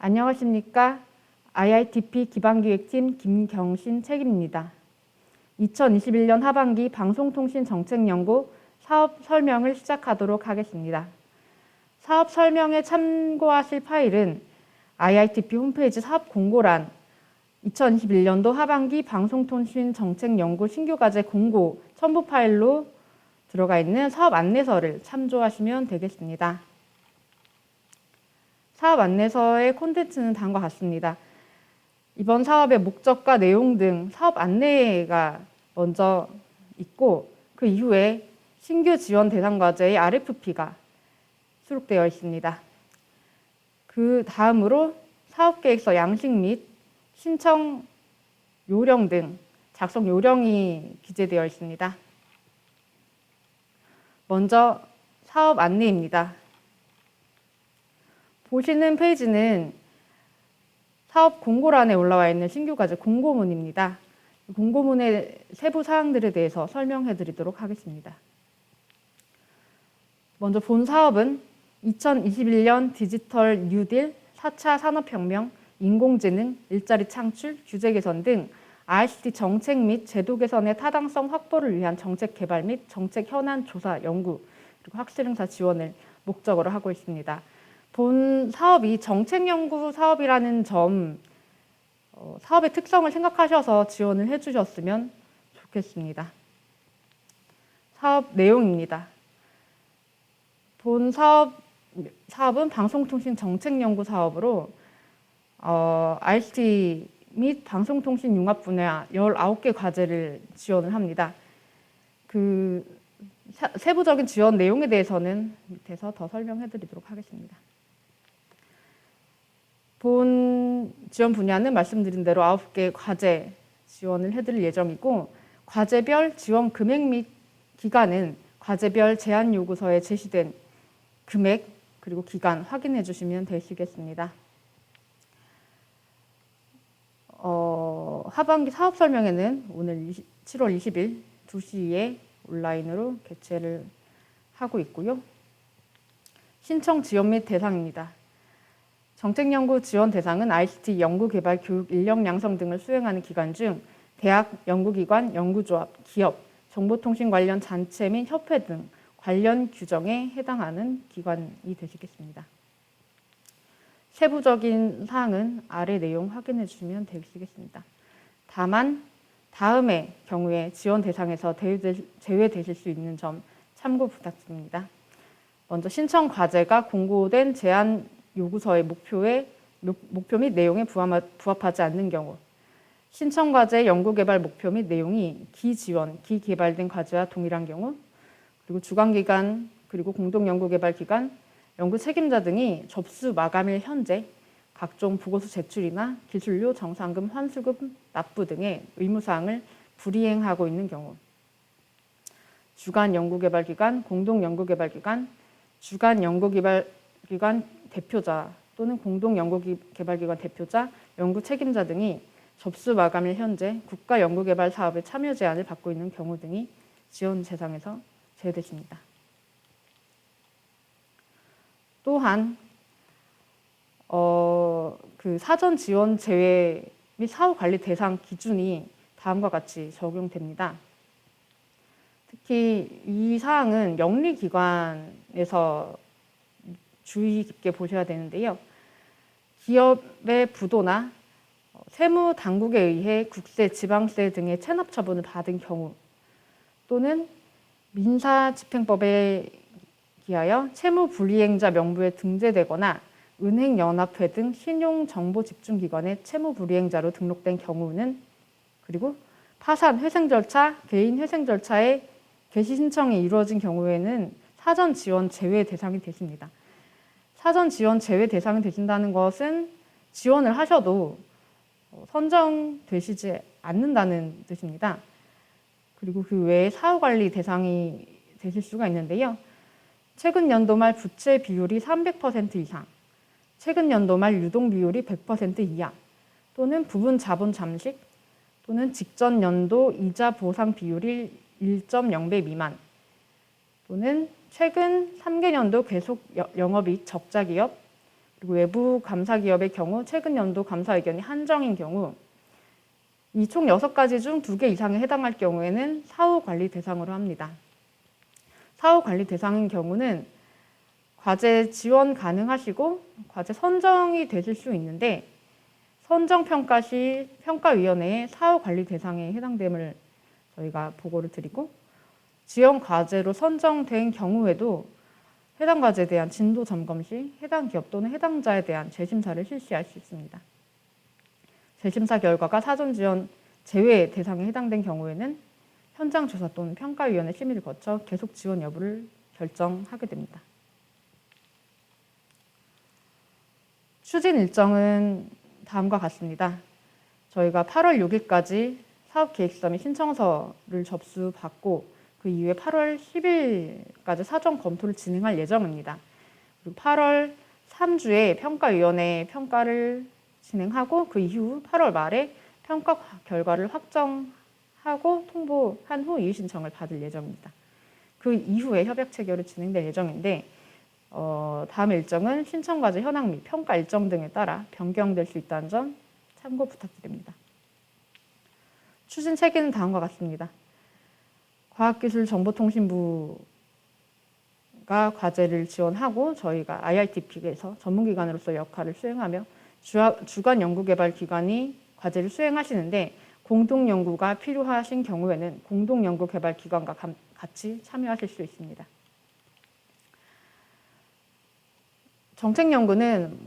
안녕하십니까. IITP 기반기획팀 김경신 책입니다. 2021년 하반기 방송통신정책연구 사업 설명을 시작하도록 하겠습니다. 사업 설명에 참고하실 파일은 IITP 홈페이지 사업 공고란 2021년도 하반기 방송통신정책연구 신규과제 공고 첨부 파일로 들어가 있는 사업 안내서를 참조하시면 되겠습니다. 사업 안내서의 콘텐츠는 다음과 같습니다. 이번 사업의 목적과 내용 등 사업 안내가 먼저 있고 그 이후에 신규 지원 대상 과제의 RFP가 수록되어 있습니다. 그 다음으로 사업계획서 양식 및 신청 요령 등 작성 요령이 기재되어 있습니다. 먼저 사업 안내입니다. 보시는 페이지는 사업 공고란에 올라와 있는 신규과제 공고문입니다. 공고문의 세부 사항들에 대해서 설명해 드리도록 하겠습니다. 먼저 본 사업은 2021년 디지털 뉴딜, 4차 산업혁명, 인공지능, 일자리 창출, 규제 개선 등 ICT 정책 및 제도 개선의 타당성 확보를 위한 정책 개발 및 정책 현안 조사, 연구, 그리고 학술 행사 지원을 목적으로 하고 있습니다. 본 사업이 정책연구 사업이라는 점, 사업의 특성을 생각하셔서 지원을 해주셨으면 좋겠습니다. 사업 내용입니다. 본 사업은 방송통신 정책연구 사업으로 ICT 및 방송통신 융합 분야 19개 과제를 지원을 합니다. 그 세부적인 지원 내용에 대해서는 밑에서 더 설명해 드리도록 하겠습니다. 본 지원 분야는 말씀드린 대로 9개 과제 지원을 해드릴 예정이고 과제별 지원 금액 및 기간은 과제별 제안 요구서에 제시된 금액 그리고 기간 확인해 주시면 되시겠습니다. 하반기 사업 설명회는 오늘 7월 20일 2시에 온라인으로 개최를 하고 있고요. 신청 지원 및 대상입니다. 정책연구 지원 대상은 ICT 연구개발, 교육, 인력 양성 등을 수행하는 기관 중 대학, 연구기관, 연구조합, 기업, 정보통신 관련 단체 및 협회 등 관련 규정에 해당하는 기관이 되시겠습니다. 세부적인 사항은 아래 내용 확인해 주시면 되시겠습니다. 다만 다음의 경우에 지원 대상에서 제외되실 수 있는 점 참고 부탁드립니다. 먼저 신청 과제가 공고된 제안 요구서의 목표 및 내용에 부합하지 않는 경우, 신청 과제의 연구개발 목표 및 내용이 기지원, 기개발된 과제와 동일한 경우, 그리고 주관기관, 그리고 공동연구개발기관, 연구 책임자 등이 접수 마감일 현재 각종 보고서 제출이나 기술료, 정산금, 환수금 납부 등의 의무사항을 불이행하고 있는 경우, 주간연구개발기관, 공동연구개발기관, 주간연구개발기관 대표자 또는 공동연구개발기관 대표자, 연구 책임자 등이 접수 마감일 현재 국가연구개발 사업에 참여 제한을 받고 있는 경우 등이 지원 대상에서 제외되십니다. 또한 그 사전 지원 제외 및 사후 관리 대상 기준이 다음과 같이 적용됩니다. 특히 이 사항은 영리기관에서 주의 깊게 보셔야 되는데요. 기업의 부도나 세무당국에 의해 국세, 지방세 등의 체납 처분을 받은 경우 또는 민사집행법에 기하여 채무불이행자 명부에 등재되거나 은행연합회 등 신용정보집중기관의 채무불이행자로 등록된 경우는, 그리고 파산, 회생 절차, 개인 회생 절차에 개시 신청이 이루어진 경우에는 사전 지원 제외 대상이 되십니다. 사전 지원 제외 대상이 되신다는 것은 지원을 하셔도 선정되시지 않는다는 뜻입니다. 그리고 그 외에 사후관리 대상이 되실 수가 있는데요. 최근 연도 말 부채 비율이 300% 이상, 최근 연도 말 유동 비율이 100% 이하, 또는 부분 자본 잠식, 또는 직전 연도 이자 보상 비율이 1.0배 미만, 또는 최근 3개년도 계속 영업이익 적자 기업, 그리고 외부 감사 기업의 경우 최근 연도 감사 의견이 한정인 경우 이 총 6가지 중 2개 이상에 해당할 경우에는 사후 관리 대상으로 합니다. 사후 관리 대상인 경우는 과제 지원 가능하시고 과제 선정이 되실 수 있는데 선정 평가 시 평가위원회의 사후 관리 대상에 해당됨을 저희가 보고를 드리고 지원 과제로 선정된 경우에도 해당 과제에 대한 진도 점검 시 해당 기업 또는 해당자에 대한 재심사를 실시할 수 있습니다. 재심사 결과가 사전 지원 제외 대상에 해당된 경우에는 현장 조사 또는 평가위원회 심의를 거쳐 계속 지원 여부를 결정하게 됩니다. 추진 일정은 다음과 같습니다. 저희가 8월 6일까지 사업계획서 및 신청서를 접수받고 그 이후에 8월 10일까지 사전 검토를 진행할 예정입니다. 그리고 8월 3주에 평가위원회 평가를 진행하고 그 이후 8월 말에 평가 결과를 확정하고 통보한 후 이의 신청을 받을 예정입니다. 그 이후에 협약 체결이 진행될 예정인데 다음 일정은 신청 과제 현황 및 평가 일정 등에 따라 변경될 수 있다는 점 참고 부탁드립니다. 추진 체계는 다음과 같습니다. 과학기술정보통신부가 과제를 지원하고 저희가 IITP에서 전문기관으로서 역할을 수행하며 주간 연구개발기관이 과제를 수행하시는데 공동연구가 필요하신 경우에는 공동연구개발기관과 같이 참여하실 수 있습니다. 정책연구는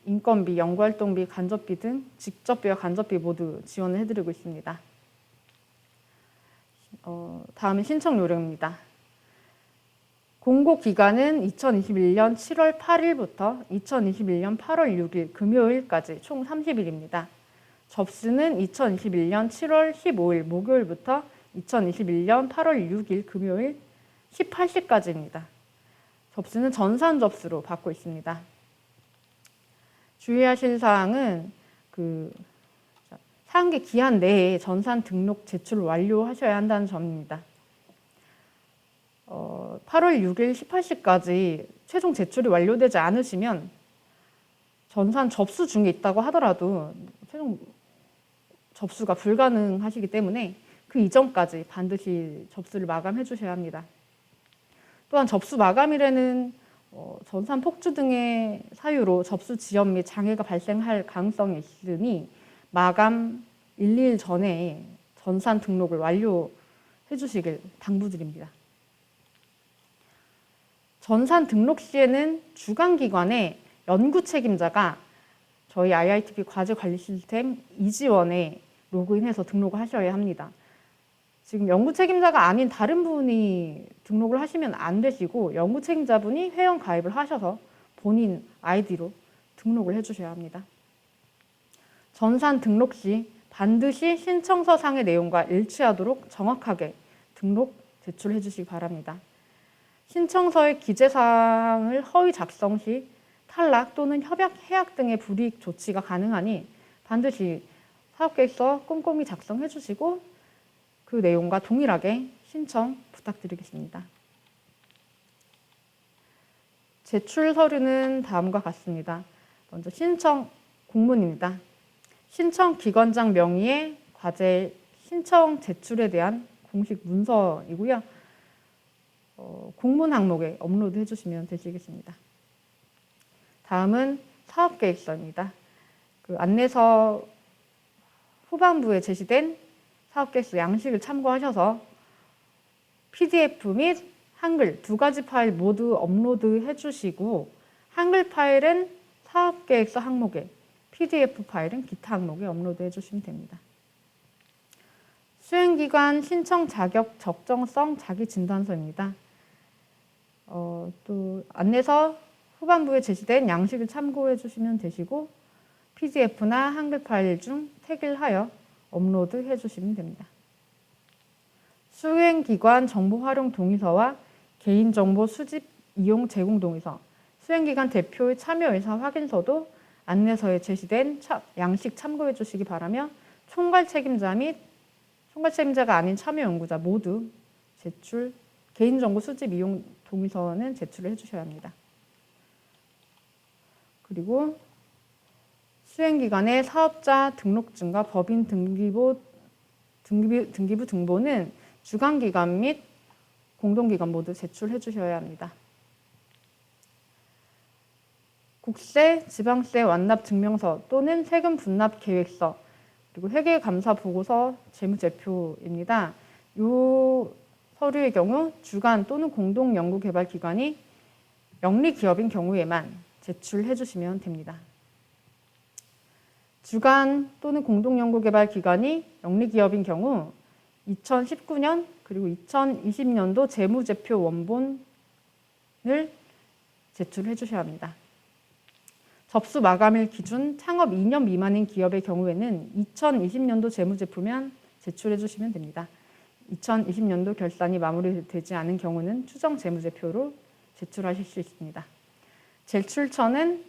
인건비, 연구활동비, 간접비 등 직접비와 간접비 모두 지원을 해드리고 있습니다. 다음은 신청 요령입니다. 공고 기간은 2021년 7월 8일부터 2021년 8월 6일 금요일까지 총 30일입니다. 접수는 2021년 7월 15일 목요일부터 2021년 8월 6일 금요일 18시까지입니다. 접수는 전산 접수로 받고 있습니다. 주의하실 사항은 상기 기한 내에 전산 등록 제출을 완료하셔야 한다는 점입니다. 8월 6일 18시까지 최종 제출이 완료되지 않으시면 전산 접수 중에 있다고 하더라도 최종 접수가 불가능하시기 때문에 그 이전까지 반드시 접수를 마감해 주셔야 합니다. 또한 접수 마감일에는 전산 폭주 등의 사유로 접수 지연 및 장애가 발생할 가능성이 있으니 마감 1, 2일 전에 전산 등록을 완료해 주시길 당부드립니다. 전산 등록 시에는 주관기관의 연구 책임자가 저희 IITP 과제 관리 시스템 이지원에 로그인해서 등록을 하셔야 합니다. 지금 연구 책임자가 아닌 다른 분이 등록을 하시면 안 되시고 연구 책임자분이 회원 가입을 하셔서 본인 아이디로 등록을 해주셔야 합니다. 전산 등록 시 반드시 신청서 상의 내용과 일치하도록 정확하게 등록 제출해 주시기 바랍니다. 신청서의 기재사항을 허위 작성 시 탈락 또는 협약 해약 등의 불이익 조치가 가능하니 반드시 사업계획서 꼼꼼히 작성해 주시고 그 내용과 동일하게 신청 부탁드리겠습니다. 제출 서류는 다음과 같습니다. 먼저 신청 공문입니다. 신청 기관장 명의의 과제 신청 제출에 대한 공식 문서이고요. 공문 항목에 업로드 해주시면 되시겠습니다. 다음은 사업계획서입니다. 안내서 후반부에 제시된 사업계획서 양식을 참고하셔서 PDF 및 한글 2가지 파일 모두 업로드 해주시고 한글 파일은 사업계획서 항목에 PDF 파일은 기타 항목에 업로드 해주시면 됩니다. 수행기관 신청 자격 적정성 자기진단서입니다. 또 안내서 후반부에 제시된 양식을 참고해 주시면 되시고 PDF나 한글 파일 중 택일하여 업로드 해주시면 됩니다. 수행기관 정보활용 동의서와 개인정보 수집 이용 제공 동의서, 수행기관 대표의 참여 의사 확인서도 안내서에 제시된 양식 참고해 주시기 바라며 총괄 책임자 및 총괄 책임자가 아닌 참여 연구자 모두 제출, 개인정보 수집 이용 동의서는 제출을 해주셔야 합니다. 그리고 수행기관의 사업자 등록증과 법인 등기부 등본은 주관기관 및 공동기관 모두 제출해 주셔야 합니다. 국세, 지방세 완납 증명서 또는 세금 분납 계획서, 그리고 회계감사 보고서, 재무제표입니다. 이 서류의 경우 주관 또는 공동연구개발기관이 영리기업인 경우에만 제출해 주시면 됩니다. 주관 또는 공동연구개발기관이 영리기업인 경우 2019년 그리고 2020년도 재무제표 원본을 제출해 주셔야 합니다. 접수 마감일 기준 창업 2년 미만인 기업의 경우에는 2020년도 재무제표만 제출해 주시면 됩니다. 2020년도 결산이 마무리되지 않은 경우는 추정 재무제표로 제출하실 수 있습니다. 제출처는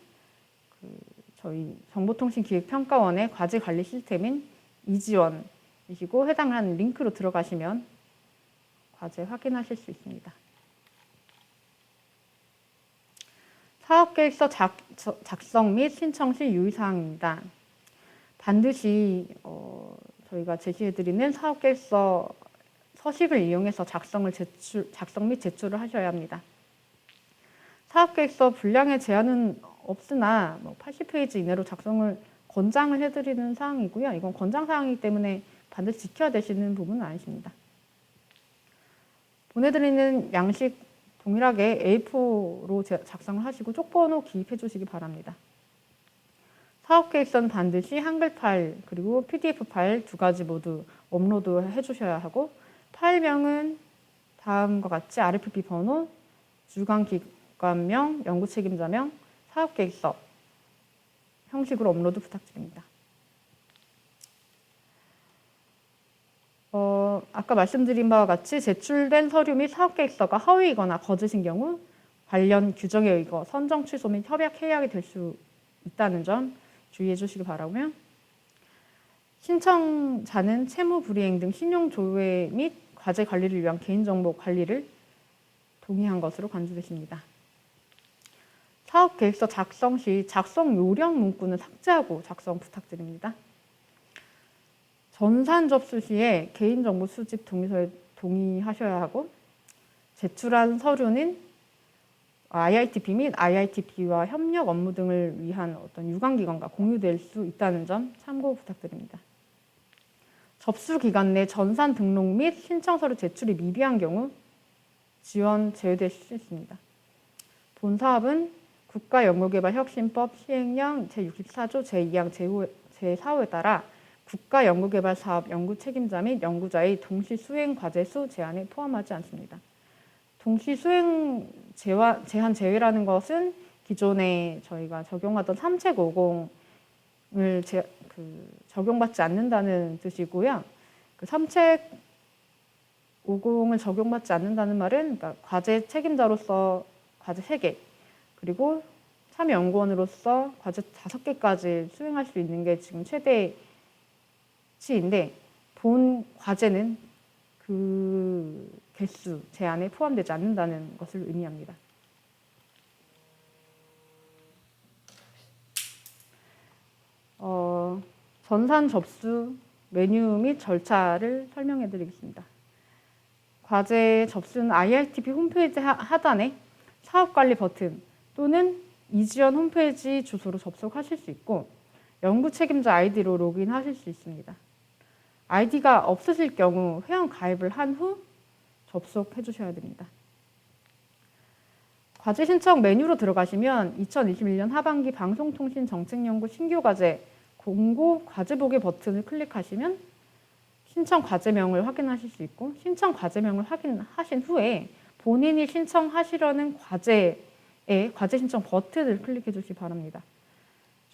저희 정보통신기획평가원의 과제관리 시스템인 이지원이시고 해당하는 링크로 들어가시면 과제 확인하실 수 있습니다. 사업계획서 작성 및 신청 시 유의사항입니다. 반드시 저희가 제시해드리는 사업계획서 서식을 이용해서 작성 및 제출을 하셔야 합니다. 사업계획서 분량의 제한은 없으나 80페이지 이내로 작성을 권장을 해드리는 사항이고요. 이건 권장사항이기 때문에 반드시 지켜야 되시는 부분은 아니십니다. 보내드리는 양식 동일하게 A4로 작성을 하시고 쪽번호 기입해 주시기 바랍니다. 사업계획서는 반드시 한글 파일 그리고 PDF 파일 두 가지 모두 업로드 해주셔야 하고 파일명은 다음과 같이 RFP 번호, 주관기관명, 연구책임자명, 사업계획서 형식으로 업로드 부탁드립니다. 아까 말씀드린 바와 같이 제출된 서류 및 사업계획서가 허위이거나 거짓인 경우 관련 규정에 의거 선정 취소 및 협약 해약이 될 수 있다는 점 주의해 주시기 바라고요. 신청자는 채무 불이행 등 신용 조회 및 과제 관리를 위한 개인정보 관리를 동의한 것으로 간주되십니다. 사업계획서 작성 시 작성 요령 문구는 삭제하고 작성 부탁드립니다. 전산 접수 시에 개인정보 수집 동의서에 동의하셔야 하고 제출한 서류는 IITP 및 IITP와 협력 업무 등을 위한 어떤 유관기관과 공유될 수 있다는 점 참고 부탁드립니다. 접수 기간 내 전산 등록 및 신청 서류 제출이 미비한 경우 지원 제외되실 수 있습니다. 본 사업은 국가연구개발혁신법 시행령 제64조 제2항 제4호에 따라 국가연구개발사업 연구책임자 및 연구자의 동시 수행 과제 수 제한에 포함하지 않습니다. 동시 수행 제한 제외라는 것은 기존에 저희가 적용하던 3책 50을 적용받지 않는다는 뜻이고요. 그 3책 50을 적용받지 않는다는 말은 그러니까 과제 책임자로서 과제 3개 그리고 참여연구원으로서 과제 5개까지 수행할 수 있는 게 지금 최대치인데 본 과제는 그 개수 제한에 포함되지 않는다는 것을 의미합니다. 전산 접수 메뉴 및 절차를 설명해 드리겠습니다. 과제 접수는 IRTP 홈페이지 하단에 사업관리 버튼 또는 이지원 홈페이지 주소로 접속하실 수 있고 연구 책임자 아이디로 로그인하실 수 있습니다. 아이디가 없으실 경우 회원 가입을 한 후 접속해 주셔야 됩니다. 과제 신청 메뉴로 들어가시면 2021년 하반기 방송통신정책연구 신규 과제 공고 과제 보기 버튼을 클릭하시면 신청 과제명을 확인하실 수 있고 신청 과제명을 확인하신 후에 본인이 신청하시려는 과제에 과제 신청 버튼을 클릭해 주시기 바랍니다.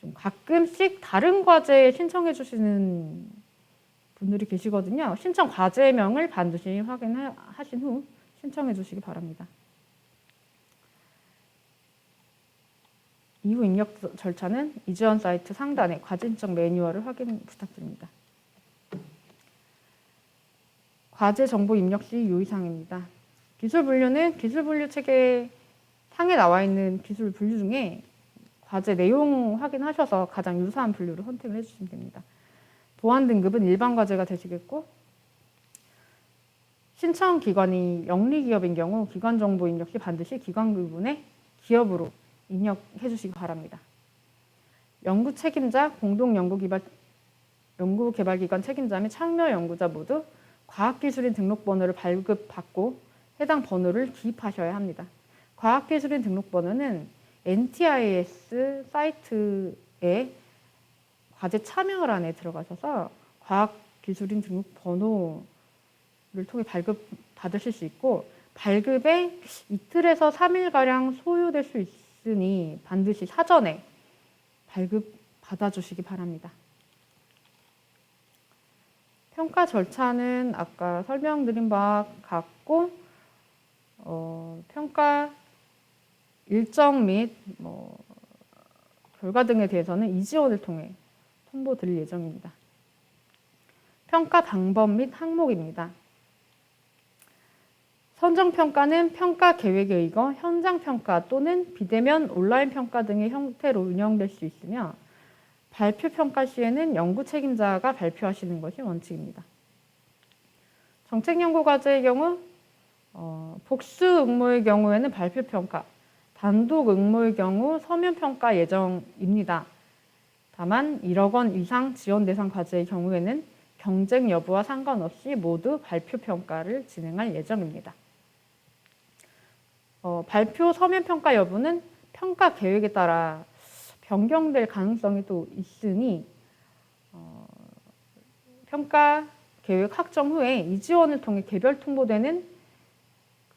좀 가끔씩 다른 과제에 신청해 주시는 분들이 계시거든요. 신청 과제명을 반드시 확인하신 후 신청해 주시기 바랍니다. 이후 입력 절차는 이지원 사이트 상단에 과제 신청 매뉴얼을 확인 부탁드립니다. 과제 정보 입력 시 유의사항입니다. 기술 분류는 기술 분류 체계 상에 나와 있는 기술 분류 중에 과제 내용 확인하셔서 가장 유사한 분류를 선택을 해주시면 됩니다. 보안 등급은 일반 과제가 되시겠고, 신청 기관이 영리기업인 경우 기관 정보 입력 시 반드시 기관 구분에 기업으로 입력해 주시기 바랍니다. 연구 책임자, 공동 연구개발기관 책임자 및 참여 연구자 모두 과학기술인 등록번호를 발급받고 해당 번호를 기입하셔야 합니다. 과학기술인 등록번호는 NTIS 사이트에 과제 참여란에 들어가셔서 과학기술인 등록번호를 통해 발급 받으실 수 있고, 발급에 이틀에서 3일가량 소요될 수 있으니 반드시 사전에 발급 받아주시기 바랍니다. 평가 절차는 아까 설명드린 바와 같고, 평가 일정 및 결과 등에 대해서는 이지원을 통해 통보드릴 예정입니다. 평가 방법 및 항목입니다. 선정평가는 평가 계획에 의거 현장평가 또는 비대면 온라인 평가 등의 형태로 운영될 수 있으며, 발표평가 시에는 연구 책임자가 발표하시는 것이 원칙입니다. 정책연구과제의 경우 복수 응모의 경우에는 발표평가, 단독 응모의 경우 서면평가 예정입니다. 다만 1억 원 이상 지원 대상 과제의 경우에는 경쟁 여부와 상관없이 모두 발표평가를 진행할 예정입니다. 발표 서면평가 여부는 평가 계획에 따라 변경될 가능성이 또 있으니 평가 계획 확정 후에 이지원을 통해 개별 통보되는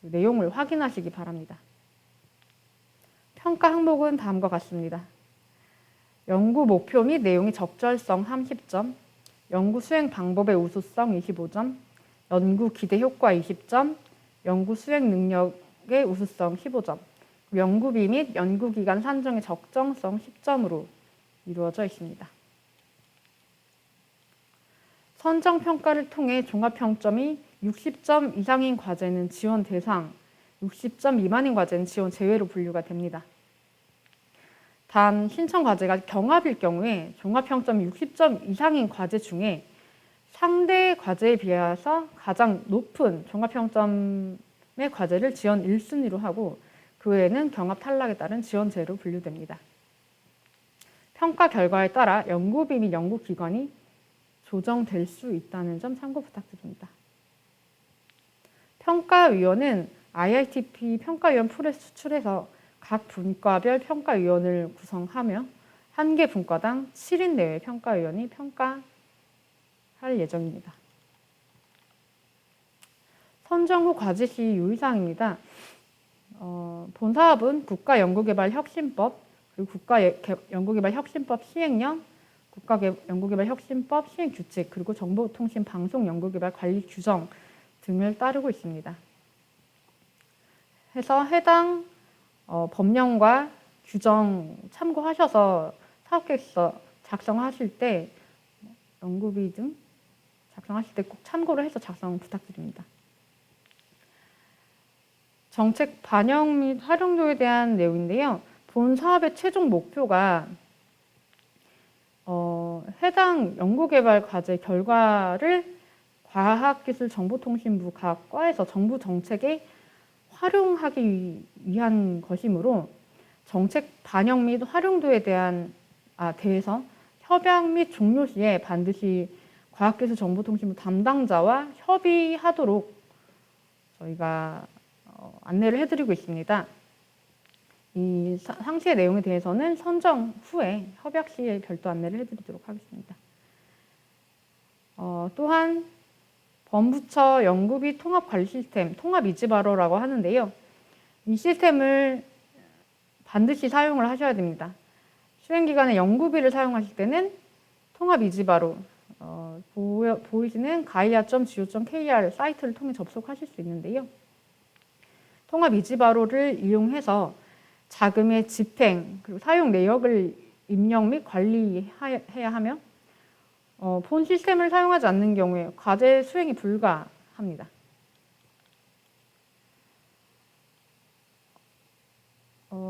그 내용을 확인하시기 바랍니다. 평가 항목은 다음과 같습니다. 연구 목표 및 내용의 적절성 30점, 연구 수행 방법의 우수성 25점, 연구 기대 효과 20점, 연구 수행 능력의 우수성 15점, 연구비 및 연구기간 산정의 적정성 10점으로 이루어져 있습니다. 선정평가를 통해 종합평점이 60점 이상인 과제는 지원 대상, 60점 미만인 과제는 지원 제외로 분류가 됩니다. 단 신청 과제가 경합일 경우에 종합평점이 60점 이상인 과제 중에 상대 과제에 비해서 가장 높은 종합평점의 과제를 지원 1순위로 하고, 그 외에는 경합 탈락에 따른 지원 제외로 분류됩니다. 평가 결과에 따라 연구비 및 연구기관이 조정될 수 있다는 점 참고 부탁드립니다. 평가위원은 IITP 평가위원 풀에 수출해서 각 분과별 평가위원을 구성하며 한 개 분과당 7인 내외 평가위원이 평가할 예정입니다. 선정 후 과제 시 유의사항입니다. 본사업은 국가연구개발혁신법, 그리고 국가연구개발혁신법 시행령, 국가연구개발혁신법 시행규칙, 그리고 정보통신방송연구개발관리 규정 등을 따르고 있습니다. 해서 해당 법령과 규정 참고하셔서 사업계획서 작성하실 때, 연구비 등 작성하실 때 꼭 참고를 해서 작성 부탁드립니다. 정책 반영 및 활용도에 대한 내용인데요. 본 사업의 최종 목표가 해당 연구개발 과제 결과를 과학기술정보통신부 각 과에서 정부 정책에 활용하기 위한 것이므로, 정책 반영 및 활용도에 대해서 협약 및 종료 시에 반드시 과학기술정보통신부 담당자와 협의하도록 저희가 안내를 해드리고 있습니다. 이 상시의 내용에 대해서는 선정 후에 협약 시에 별도 안내를 해드리도록 하겠습니다. 또한 범부처 연구비 통합관리 시스템, 통합이지바로라고 하는데요. 이 시스템을 반드시 사용을 하셔야 됩니다. 수행기간에 연구비를 사용하실 때는 통합이지바로, 보이시는 gaia.go.kr 사이트를 통해 접속하실 수 있는데요. 통합이지바로를 이용해서 자금의 집행, 그리고 사용 내역을 입력 및 관리해야 하며, 본 시스템을 사용하지 않는 경우에 과제 수행이 불가합니다.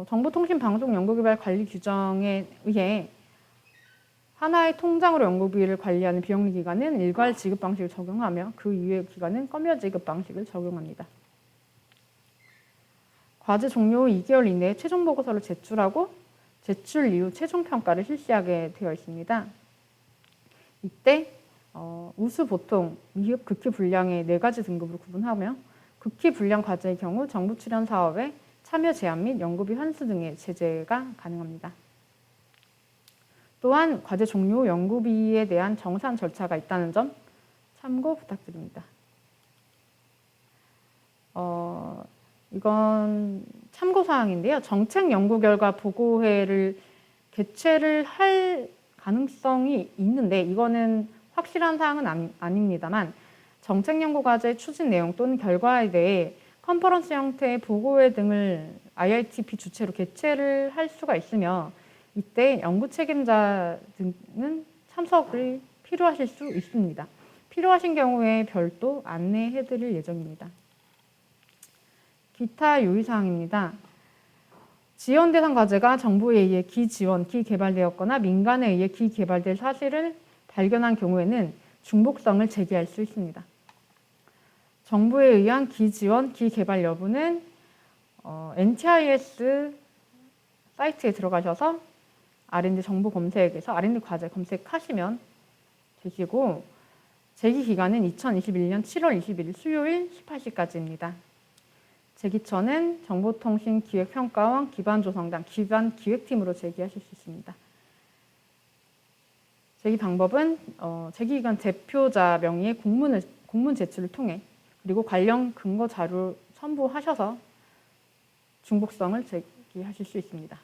정보통신방송연구개발관리 규정에 의해 하나의 통장으로 연구비를 관리하는 비영리기관은 일괄 지급 방식을 적용하며 그 이외의 기관은 검열 지급 방식을 적용합니다. 과제 종료 후 2개월 이내에 최종 보고서를 제출하고 제출 이후 최종 평가를 실시하게 되어 있습니다. 이때 우수, 보통, 미흡, 극히 불량의 4가지 등급으로 구분하며 극히 불량 과제의 경우 정부 출연 사업에 참여 제한 및 연구비 환수 등의 제재가 가능합니다. 또한 과제 종료 후 연구비에 대한 정산 절차가 있다는 점 참고 부탁드립니다. 이건 참고사항인데요. 정책 연구 결과 보고회를 개최를 할 가능성이 있는데 이거는 확실한 사항은 아닙니다만 정책 연구 과제 추진 내용 또는 결과에 대해 컨퍼런스 형태의 보고회 등을 IITP 주최로 개최를 할 수가 있으며 이때 연구 책임자 등은 참석을 필요하실 수 있습니다. 필요하신 경우에 별도 안내해드릴 예정입니다. 기타 유의사항입니다. 지원 대상 과제가 정부에 의해 기지원, 기개발되었거나 민간에 의해 기개발될 사실을 발견한 경우에는 중복성을 제기할 수 있습니다. 정부에 의한 기지원, 기개발 여부는 NTIS 사이트에 들어가셔서 R&D 정보 검색에서 R&D 과제 검색하시면 되시고 제기 기간은 2021년 7월 21일 수요일 18시까지입니다. 제기처는 정보통신기획평가원 기반조성단 기반기획팀으로 제기하실 수 있습니다. 제기 방법은 제기기관 대표자 명의의 공문 제출을 통해 그리고 관련 근거 자료 첨부하셔서 중복성을 제기하실 수 있습니다.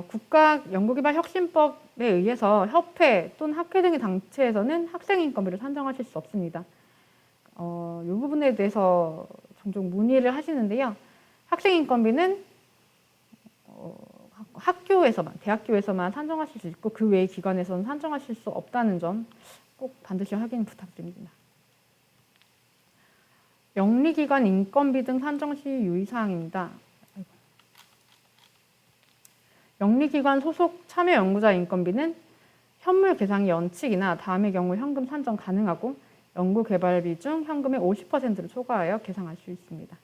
국가연구개발혁신법에 의해서 협회 또는 학회 등의 단체에서는 학생인건비를 산정하실 수 없습니다. 이 부분에 대해서 종종 문의를 하시는데요. 학생인건비는 학교에서만, 대학교에서만 산정하실 수 있고 그 외의 기관에서는 산정하실 수 없다는 점 꼭 반드시 확인 부탁드립니다. 영리기관 인건비 등 산정 시 유의사항입니다. 영리기관 소속 참여 연구자 인건비는 현물 계상의 연칙이나 다음의 경우 현금 산정 가능하고 연구 개발비 중 현금의 50%를 초과하여 계상할 수 있습니다.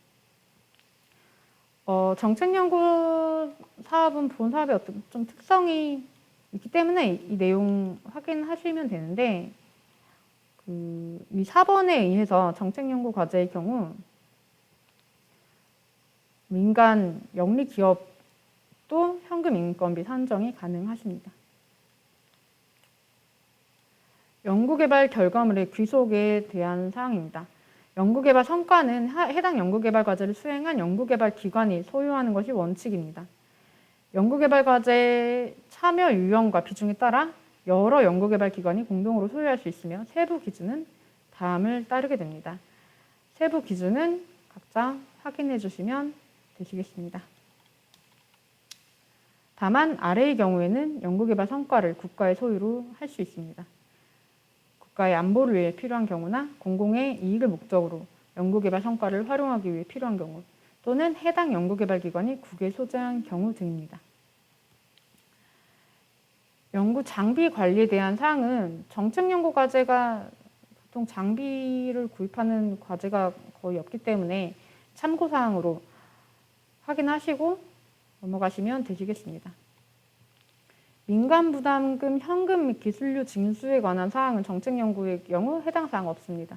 정책연구 사업은 본 사업의 어떤 좀 특성이 있기 때문에 이 내용 확인하시면 되는데 이 4번에 의해서 정책연구 과제의 경우 민간 영리기업도 현금 인건비 산정이 가능하십니다. 연구개발 결과물의 귀속에 대한 사항입니다. 연구개발 성과는 해당 연구개발 과제를 수행한 연구개발 기관이 소유하는 것이 원칙입니다. 연구개발 과제 참여 유형과 비중에 따라 여러 연구개발 기관이 공동으로 소유할 수 있으며 세부 기준은 다음을 따르게 됩니다. 세부 기준은 각자 확인해 주시면 되시겠습니다. 다만 아래의 경우에는 연구개발 성과를 국가의 소유로 할 수 있습니다. 국가의 안보를 위해 필요한 경우나 공공의 이익을 목적으로 연구개발 성과를 활용하기 위해 필요한 경우 또는 해당 연구개발기관이 국외에 소재한 경우 등입니다. 연구 장비 관리에 대한 사항은 정책연구 과제가 보통 장비를 구입하는 과제가 거의 없기 때문에 참고사항으로 확인하시고 넘어가시면 되시겠습니다. 민간부담금 현금 및 기술료 징수에 관한 사항은 정책연구의 경우 해당 사항 없습니다.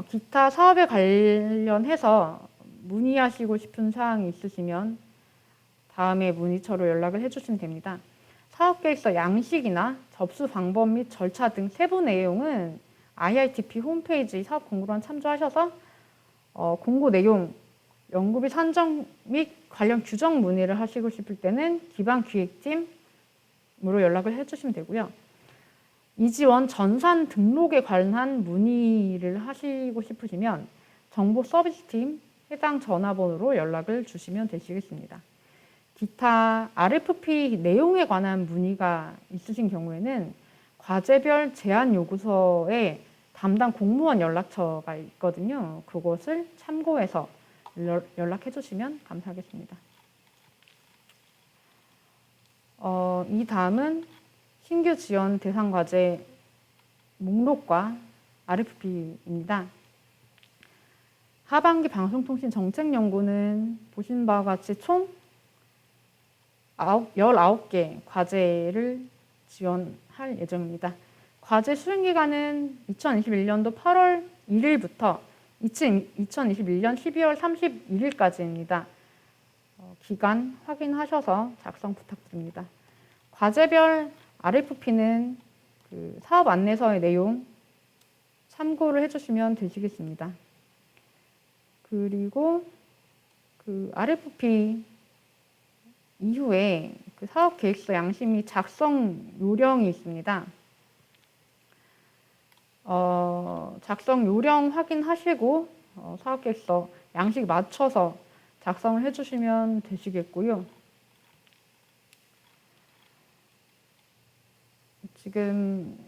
기타 사업에 관련해서 문의하시고 싶은 사항이 있으시면 다음에 문의처로 연락을 해주시면 됩니다. 사업계획서 양식이나 접수 방법 및 절차 등 세부 내용은 IITP 홈페이지 사업공고란 참조하셔서 공고 내용, 연구비 산정 및 관련 규정 문의를 하시고 싶을 때는 기반기획팀으로 연락을 해주시면 되고요. 이지원 전산 등록에 관한 문의를 하시고 싶으시면 정보서비스팀 해당 전화번호로 연락을 주시면 되시겠습니다. 기타 RFP 내용에 관한 문의가 있으신 경우에는 과제별 제안 요구서에 담당 공무원 연락처가 있거든요. 그것을 참고해서 연락해 주시면 감사하겠습니다. 이 다음은 신규 지원 대상 과제 목록과 RFP입니다. 하반기 방송통신정책연구는 보신 바와 같이 총 19개 과제를 지원할 예정입니다. 과제 수행기간은 2021년도 8월 1일부터 2021년 12월 31일까지입니다. 기간 확인하셔서 작성 부탁드립니다. 과제별 RFP는 그 사업 안내서의 내용 참고를 해주시면 되시겠습니다. 그리고 그 RFP 이후에 그 사업계획서 양식 및 작성 요령이 있습니다. 작성 요령 확인하시고 사업계획서 양식 맞춰서 작성을 해주시면 되시겠고요. 지금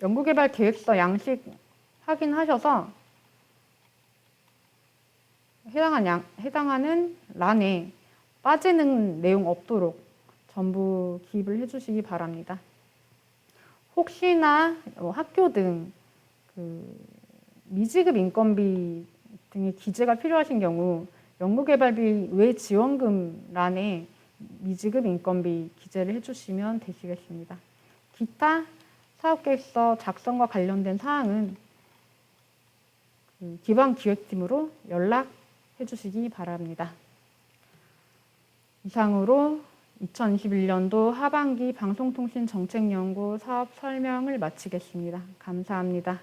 연구개발 계획서 양식 확인하셔서 해당하는 란에 빠지는 내용 없도록 전부 기입을 해주시기 바랍니다. 혹시나 학교 등 미지급 인건비 등의 기재가 필요하신 경우 연구개발비 외 지원금 란에 미지급 인건비 기재를 해주시면 되시겠습니다. 기타 사업계획서 작성과 관련된 사항은 기반기획팀으로 연락해 주시기 바랍니다. 이상으로 2021년도 하반기 방송통신정책연구 사업 설명을 마치겠습니다. 감사합니다.